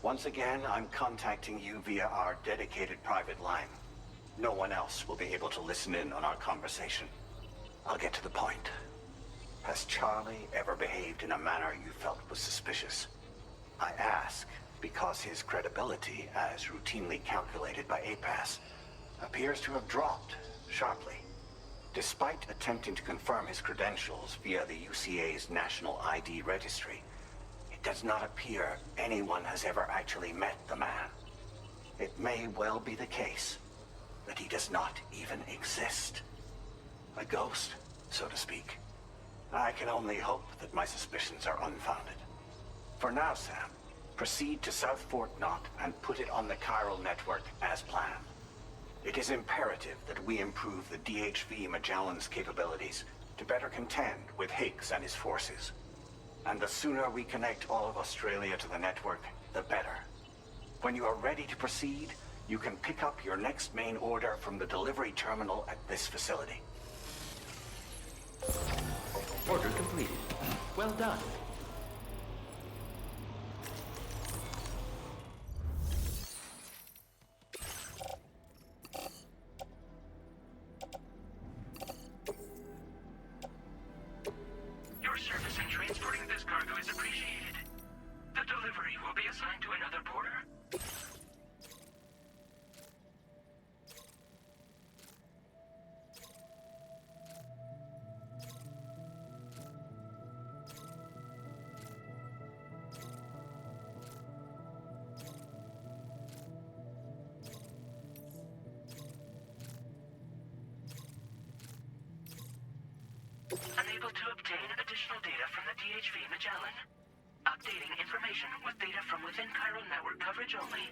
Once again, I'm contacting you via our dedicated private line. No one else will be able to listen in on our conversation. I'll get to the point. Has Charlie ever behaved in a manner you felt was suspicious? I ask because his credibility, as routinely calculated by APAS, appears to have dropped sharply. Despite attempting to confirm his credentials via the UCA's National ID Registry, it does not appear anyone has ever actually met the man. It may well be the case that he does not even exist. A ghost, so to speak. I can only hope that my suspicions are unfounded. For now, Sam, proceed to South Fort Knott and put it on the Chiral network as planned. It is imperative that we improve the DHV Magellan's capabilities to better contend with Higgs and his forces. And the sooner we connect all of Australia to the network, the better. When you are ready to proceed, you can pick up your next main order from the delivery terminal at this facility. Order completed. Well done. Your service in transporting this cargo is appreciated. The delivery will be assigned to another porter. Unable to obtain additional data from the DHV Magellan. Updating information with data from within Chiral network coverage only.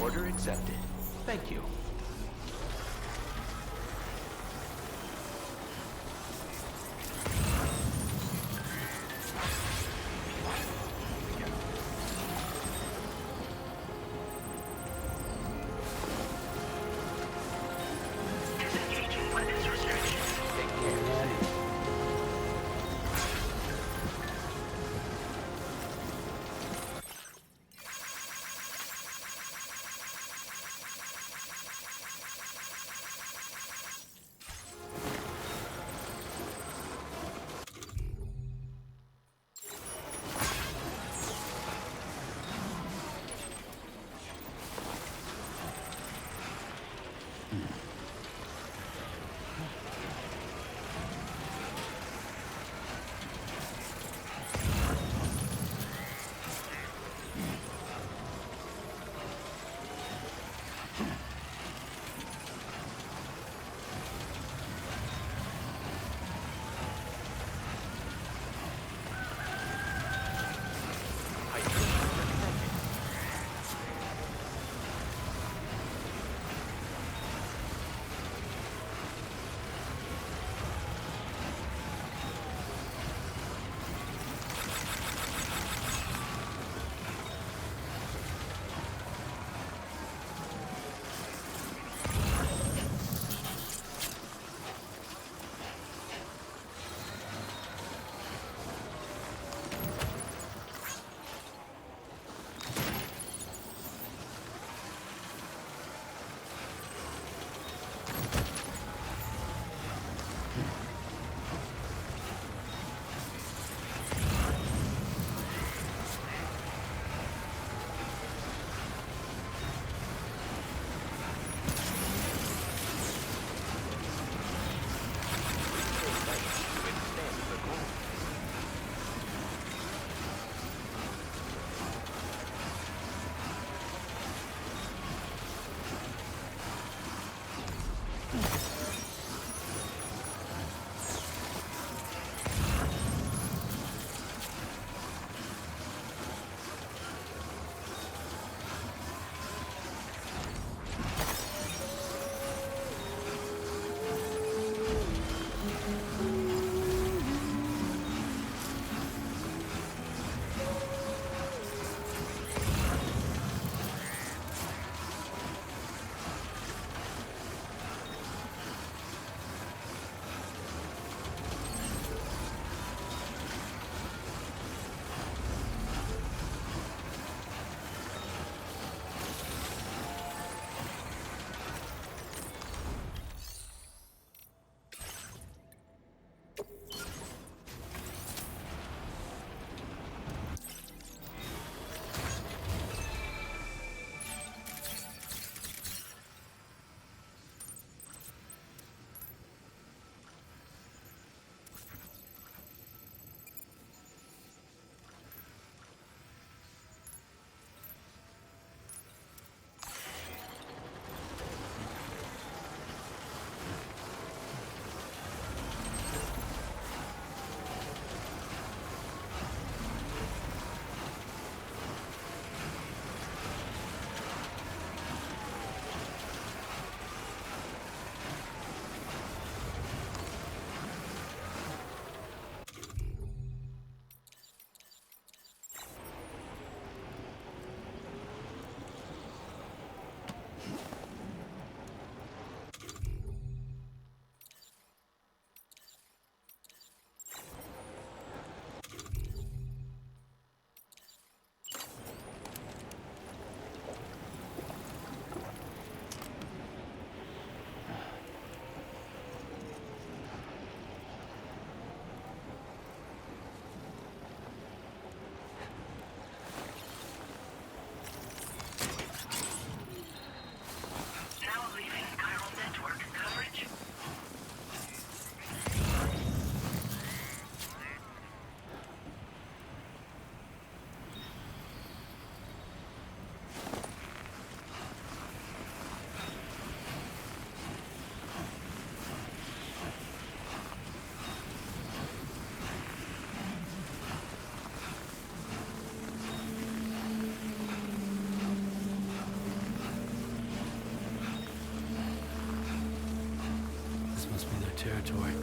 Order accepted. Thank you. Disengaging weapons restrictions. Take care. territory.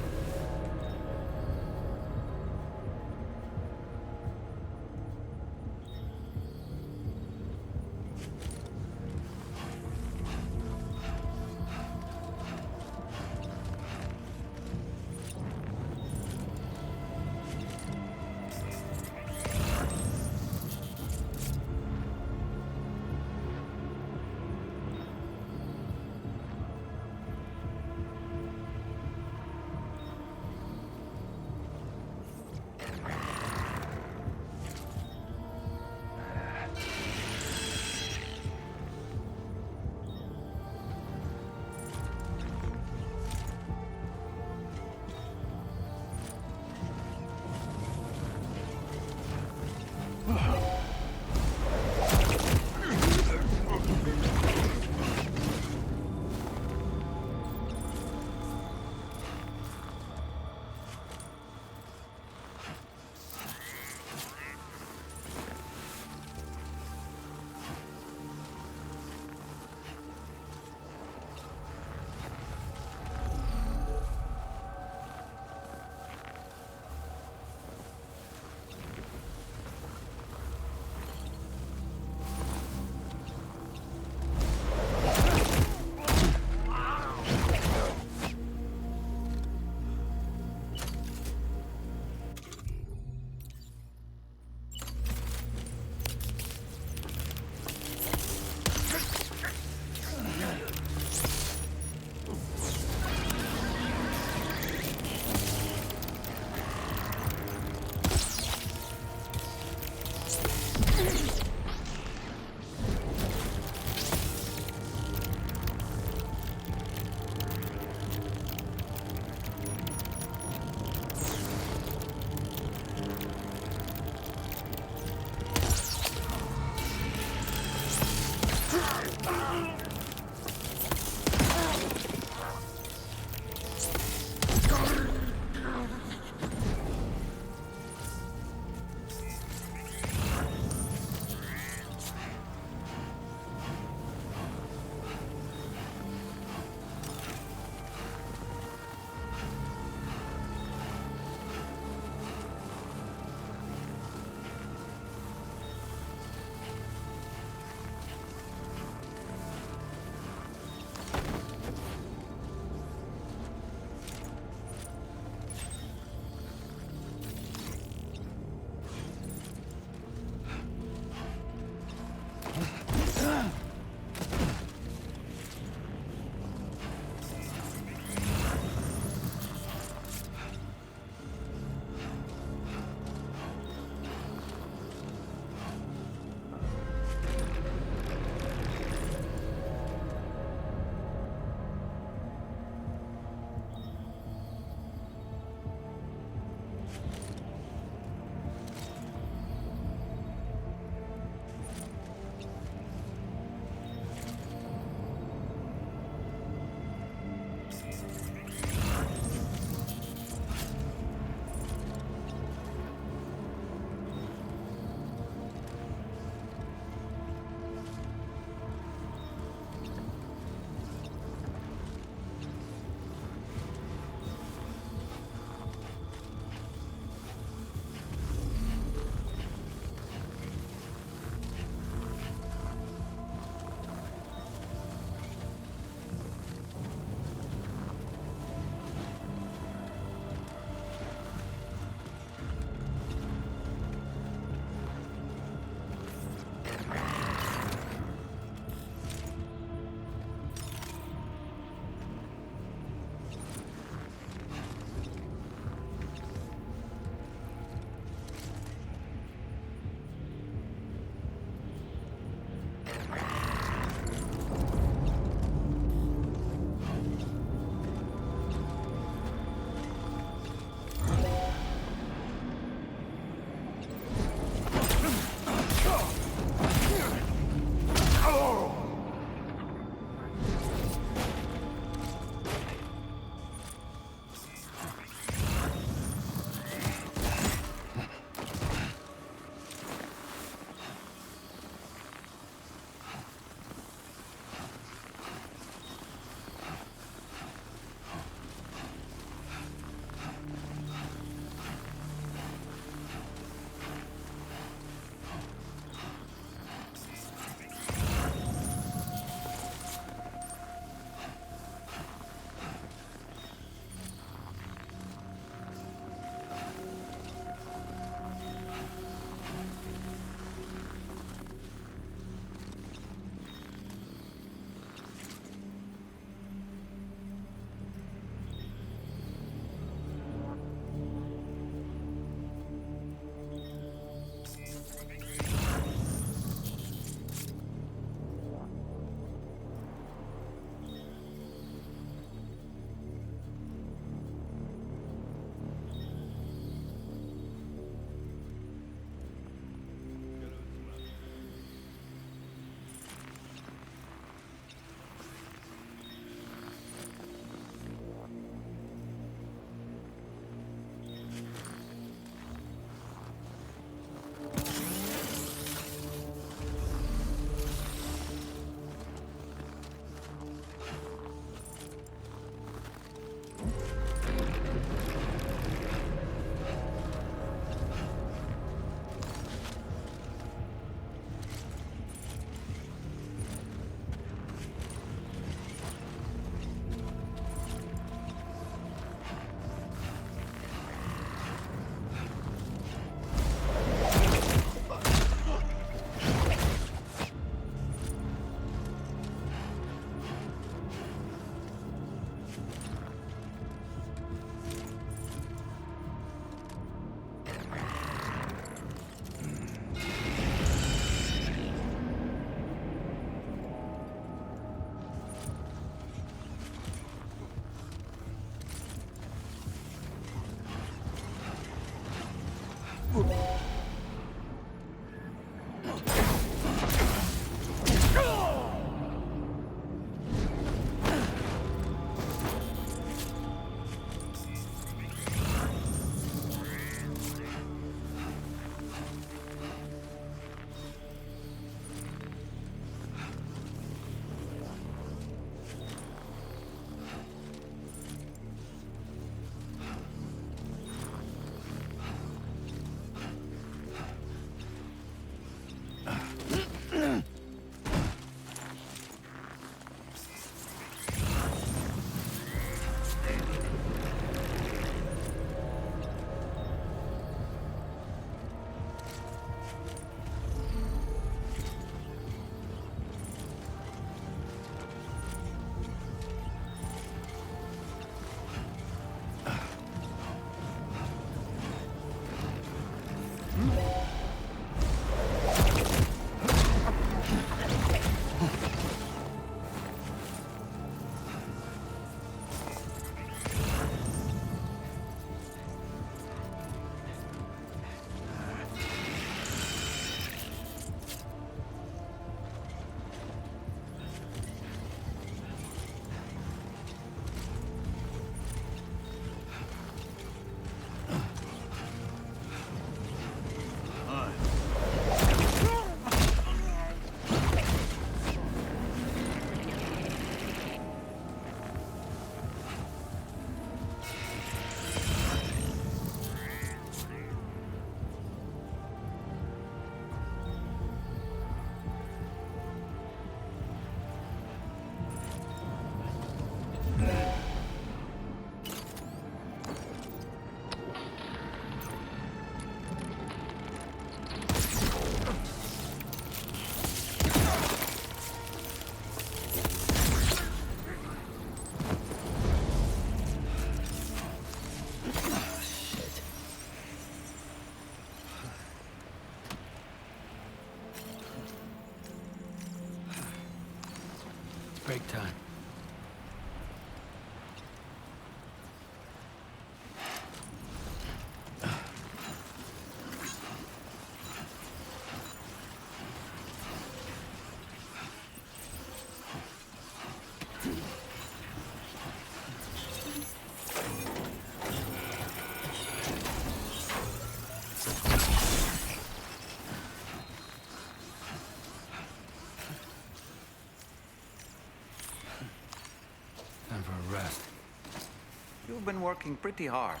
been working pretty hard.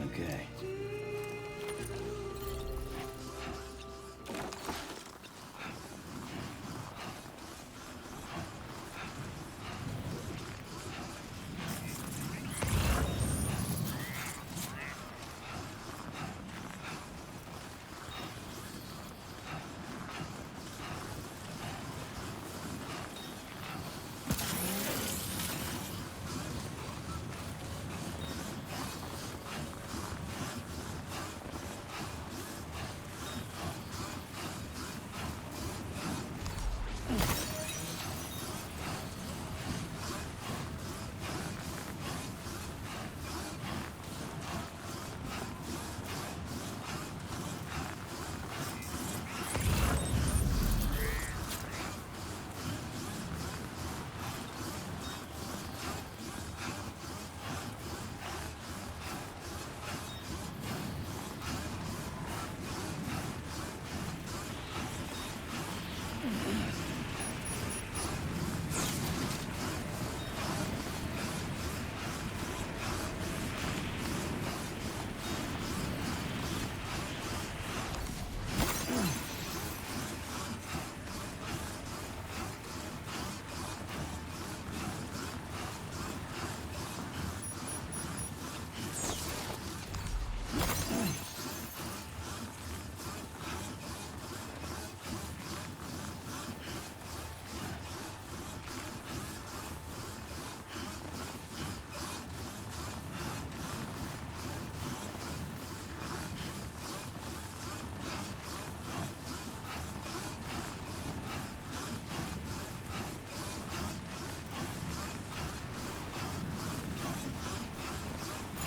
Okay.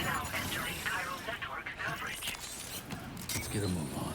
Now entering chiral network coverage. Let's get a move on.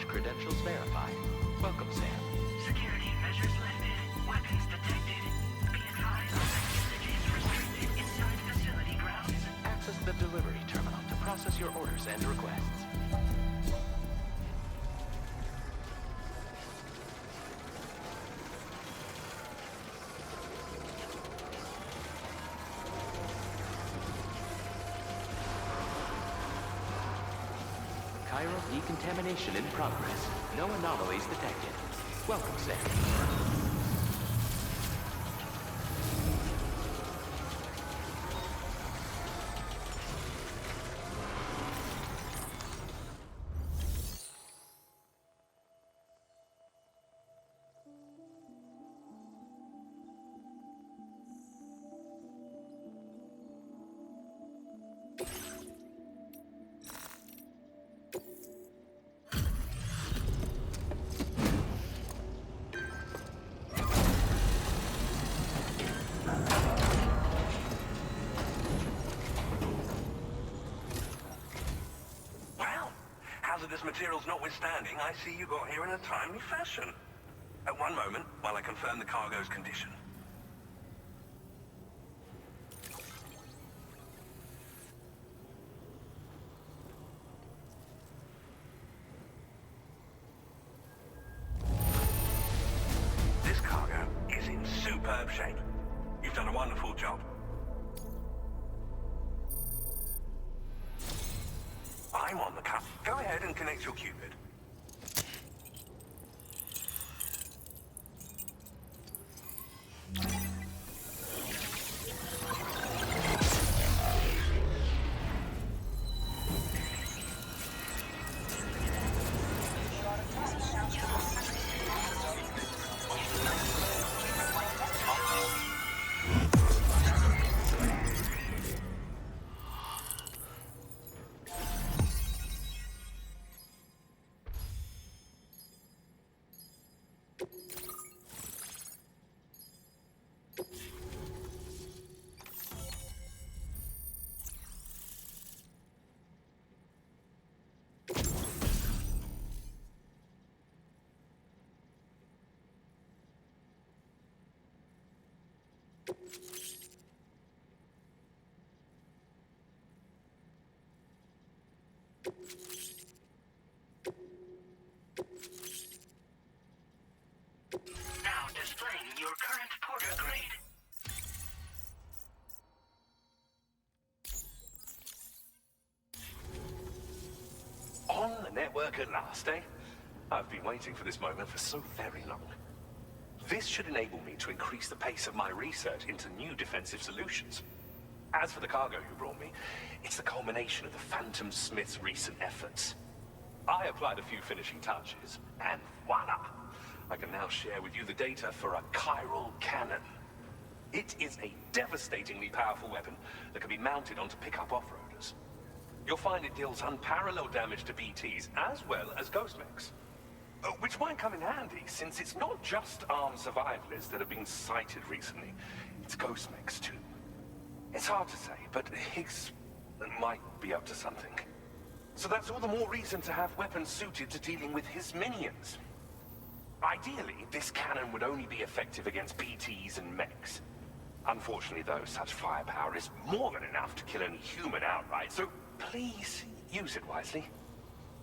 Launch credentials verified. Welcome, Sam. Security measures lifted. Weapons detected. Be advised that usage is restricted inside facility grounds. Access the delivery terminal to process your orders and requests. Chiral decontamination in progress. No anomalies detected. Welcome, Sam. Hazardous materials notwithstanding, I see you got here in a timely fashion. At one moment, while I confirm the cargo's condition. This cargo is in superb shape. You've done a wonderful job. I'm on the cut. Go ahead and connect your Cupid. Now displaying your current porter grade. On the network at last, eh? I've been waiting for this moment for so very long. This should enable me to increase the pace of my research into new defensive solutions. As for the cargo you brought me, it's the culmination of the Phantom Smith's recent efforts. I applied a few finishing touches, and voila! I can now share with you the data for a chiral cannon. It is a devastatingly powerful weapon that can be mounted onto pickup off-roaders. You'll find it deals unparalleled damage to BTs as well as ghost mechs. Which might come in handy, since it's not just armed survivalists that have been sighted recently. It's ghost mechs too. It's hard to say, but Higgs might be up to something. So that's all the more reason to have weapons suited to dealing with his minions. Ideally, this cannon would only be effective against BTs and mechs. Unfortunately, though, such firepower is more than enough to kill any human outright, so please use it wisely.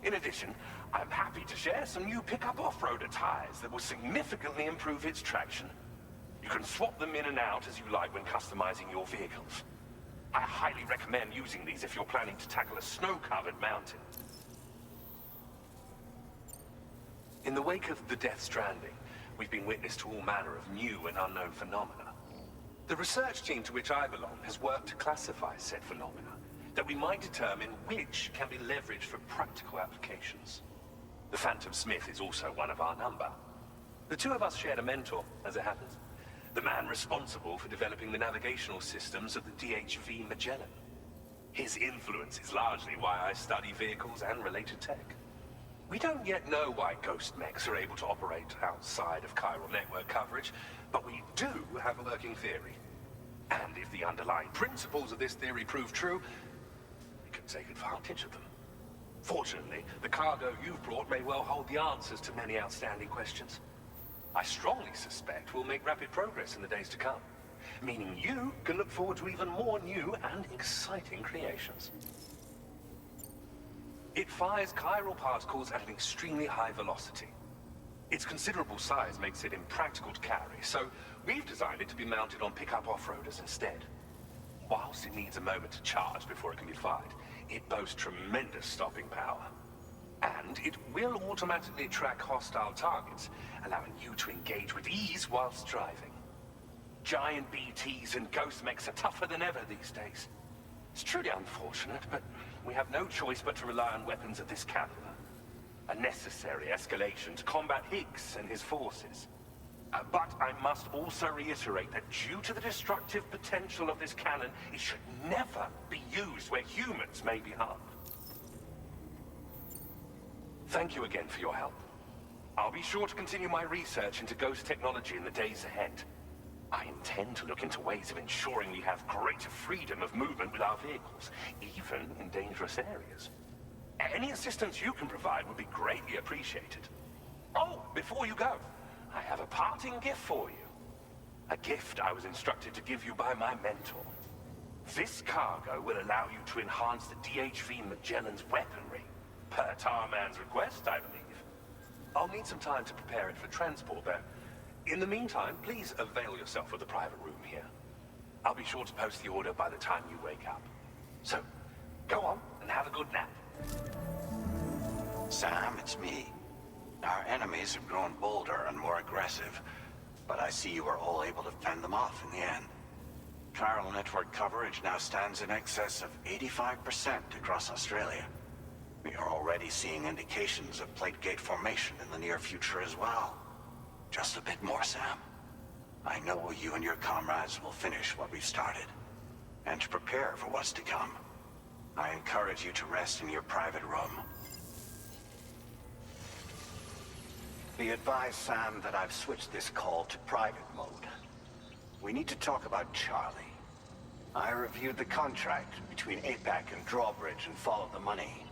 In addition, I'm happy to share some new pickup off-roader tires that will significantly improve its traction. You can swap them in and out as you like when customizing your vehicles. I highly recommend using these if you're planning to tackle a snow-covered mountain. In the wake of the Death Stranding, we've been witness to all manner of new and unknown phenomena. The research team to which I belong has worked to classify said phenomena, that we might determine which can be leveraged for practical applications. The Phantom Smith is also one of our number. The two of us shared a mentor, as it happens. The man responsible for developing the navigational systems of the DHV Magellan. His influence is largely why I study vehicles and related tech. We don't yet know why ghost mechs are able to operate outside of chiral network coverage, but we do have a working theory. And if the underlying principles of this theory prove true, we can take advantage of them. Fortunately, the cargo you've brought may well hold the answers to many outstanding questions. I strongly suspect we'll make rapid progress in the days to come, meaning you can look forward to even more new and exciting creations. It fires chiral particles at an extremely high velocity. Its considerable size makes it impractical to carry, so we've designed it to be mounted on pickup off-roaders instead. Whilst it needs a moment to charge before it can be fired, it boasts tremendous stopping power. And it will automatically track hostile targets, allowing you to engage with ease whilst driving. Giant BTs and ghost mechs are tougher than ever these days. It's truly unfortunate, but we have no choice but to rely on weapons of this caliber. A necessary escalation to combat Higgs and his forces. But I must also reiterate that due to the destructive potential of this cannon, it should never be used where humans may be harmed. Thank you again for your help. I'll be sure to continue my research into ghost technology in the days ahead. I intend to look into ways of ensuring we have greater freedom of movement with our vehicles, even in dangerous areas. Any assistance you can provide would be greatly appreciated. Oh, before you go, I have a parting gift for you. A gift I was instructed to give you by my mentor. This cargo will allow you to enhance the DHV Magellan's weaponry, per Tarman's request, I believe. I'll need some time to prepare it for transport, though. In the meantime, please avail yourself of the private room here. I'll be sure to post the order by the time you wake up. So, go on and have a good nap. Sam, it's me. Our enemies have grown bolder and more aggressive, but I see you were all able to fend them off in the end. Chiral network coverage now stands in excess of 85% across Australia. We are already seeing indications of plate gate formation in the near future as well. Just a bit more, Sam. I know you and your comrades will finish what we've started, and to prepare for what's to come. I encourage you to rest in your private room. Be advised, Sam, that I've switched this call to private mode. We need to talk about Charlie. I reviewed the contract between APAC and Drawbridge and followed the money.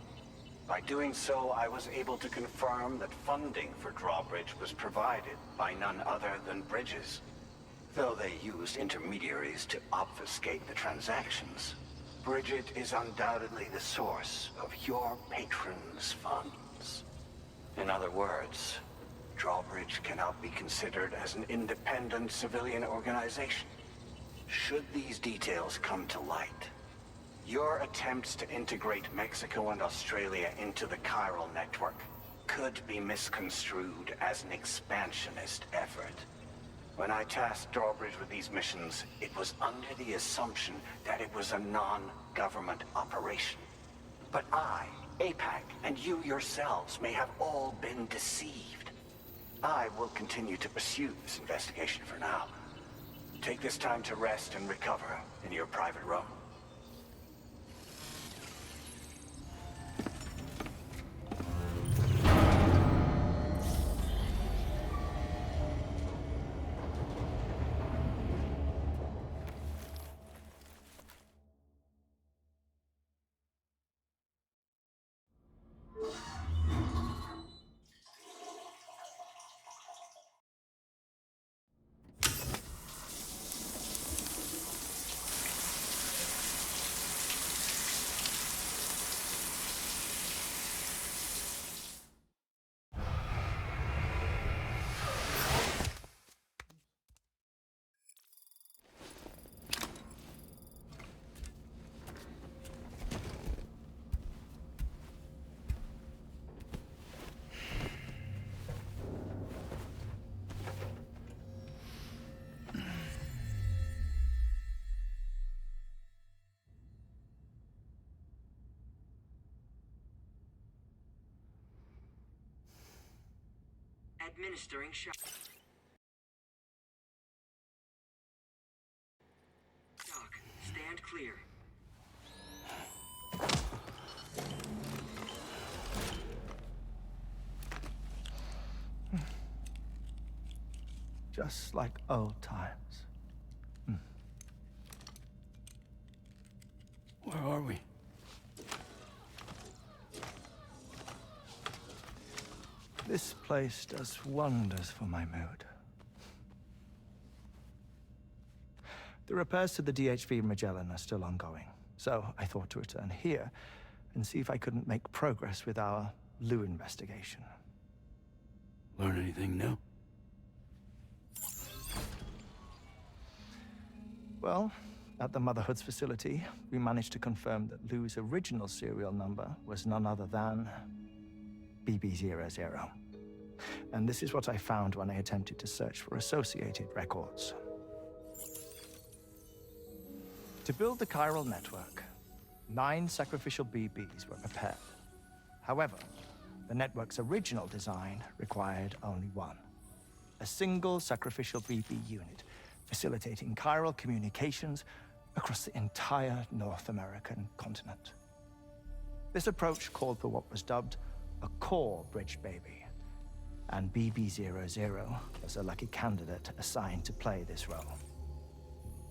By doing so, I was able to confirm that funding for Drawbridge was provided by none other than Bridges, though they used intermediaries to obfuscate the transactions. Bridget is undoubtedly the source of your patron's funds. In other words, Drawbridge cannot be considered as an independent civilian organization. Should these details come to light, your attempts to integrate Mexico and Australia into the Chiral network could be misconstrued as an expansionist effort. When I tasked Drawbridge with these missions, it was under the assumption that it was a non-government operation. But I, APAC, and you yourselves may have all been deceived. I will continue to pursue this investigation for now. Take this time to rest and recover in your private room. Administering shock. Doc, stand clear. Just like old times. Where are we? This place does wonders for my mood. The repairs to the DHV Magellan are still ongoing, so I thought to return here and see if I couldn't make progress with our Lou investigation. Learn anything new? Well, at the Motherhood's facility, we managed to confirm that Lou's original serial number was none other than BB00. And this is what I found when I attempted to search for associated records. To build the chiral network, 9 sacrificial BBs were prepared. However, the network's original design required only 1. A single sacrificial BB unit, facilitating chiral communications across the entire North American continent. This approach called for what was dubbed a core bridge baby, and BB00 was a lucky candidate assigned to play this role.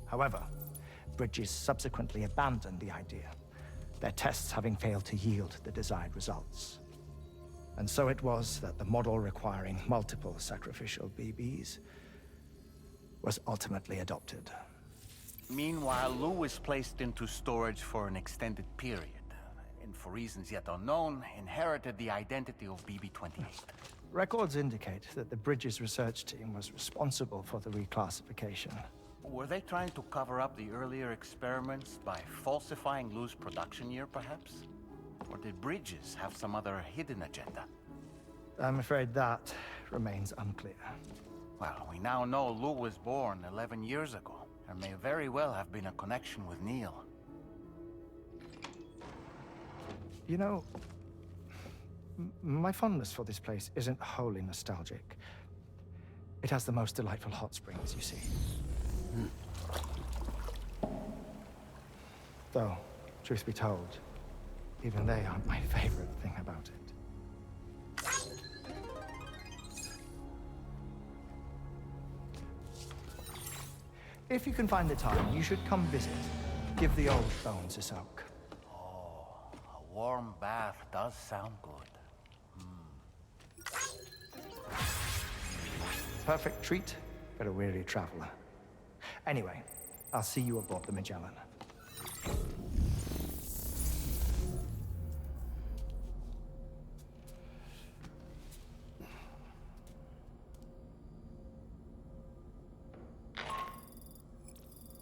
However, Bridges subsequently abandoned the idea, their tests having failed to yield the desired results. And so it was that the model requiring multiple sacrificial BBs was ultimately adopted. Meanwhile, Lou was placed into storage for an extended period, and for reasons yet unknown, inherited the identity of BB-28. Records indicate that the Bridges research team was responsible for the reclassification. Were they trying to cover up the earlier experiments by falsifying Lou's production year, perhaps? Or did Bridges have some other hidden agenda? I'm afraid that remains unclear. Well, we now know Lou was born 11 years ago. There may very well have been a connection with Neil. You know, my fondness for this place isn't wholly nostalgic. It has the most delightful hot springs, you see. Though, truth be told, even they aren't my favorite thing about it. If you can find the time, you should come visit. Give the old bones a soak. Oh, a warm bath does sound good. Perfect treat for a weary traveler. Anyway, I'll see you aboard the Magellan.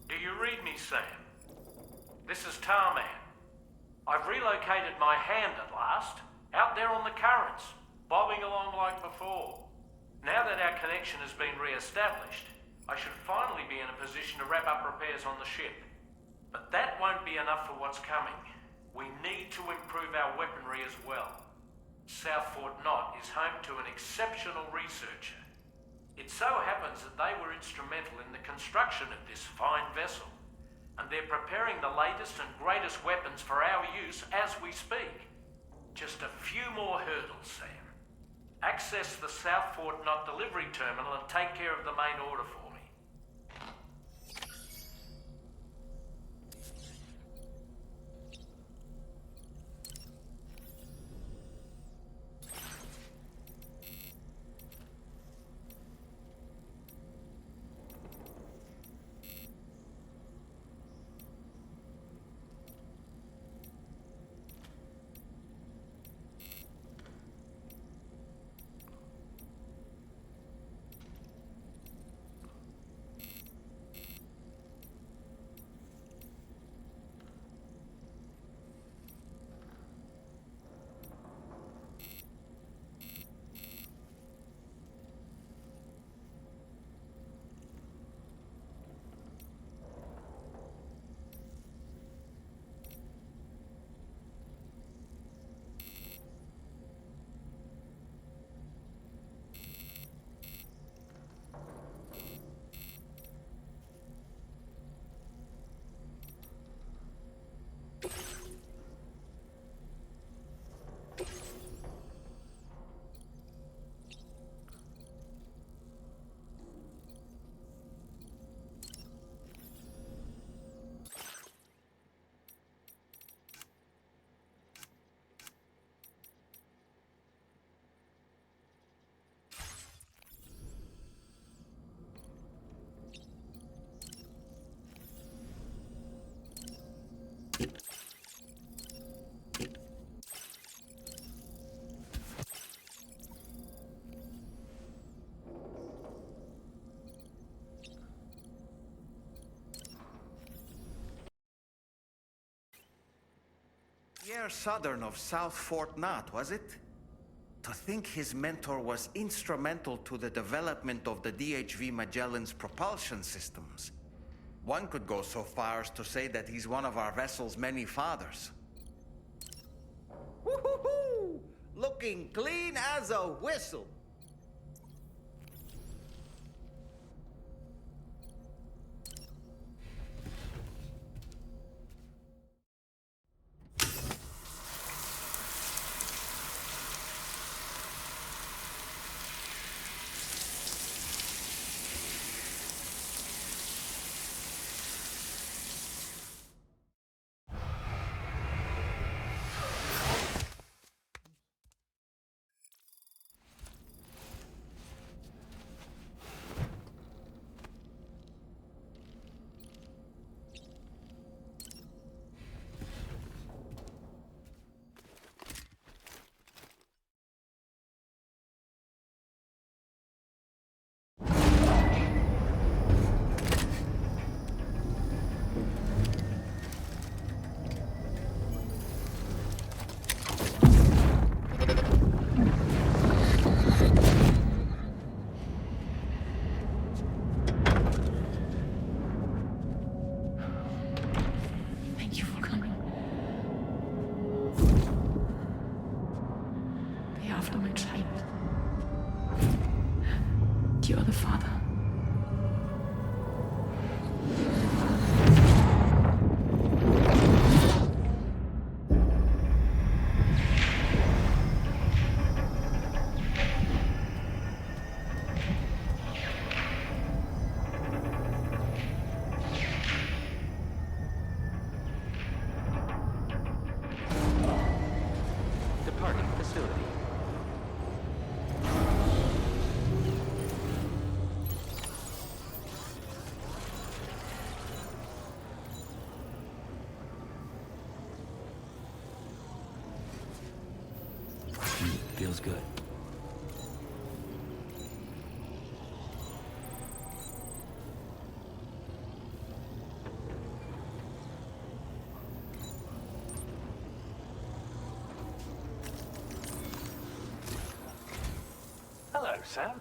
Do you read me, Sam? This is Tarman. I've relocated my hand at last, out there on the currents, bobbing along like before. Now that our connection has been re-established, I should finally be in a position to wrap up repairs on the ship. But that won't be enough for what's coming. We need to improve our weaponry as well. South Fort Knott is home to an exceptional researcher. It so happens that they were instrumental in the construction of this fine vessel, and they're preparing the latest and greatest weapons for our use as we speak. Just a few more hurdles, Sam. Access the South Fort Knott delivery terminal and take care of the main order for me. Squire Southern of South Fort Knott, was it? To think his mentor was instrumental to the development of the DHV Magellan's propulsion systems. One could go so far as to say that he's one of our vessel's many fathers. Woo-hoo-hoo! Looking clean as a whistle. Thank you for coming. The after my child. You are the father. Departing facility. Feels good. Hello, Sam.